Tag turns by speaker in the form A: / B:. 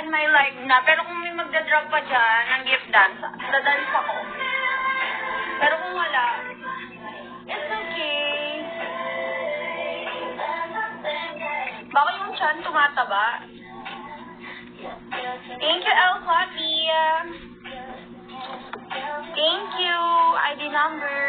A: end my life na. Pero kung may magdadrop pa dyan ng gift dance, dadance ako. Pero kung wala, it's okay. Baka yung chan tumataba. Thank you, El Papi. Thank you. ID number.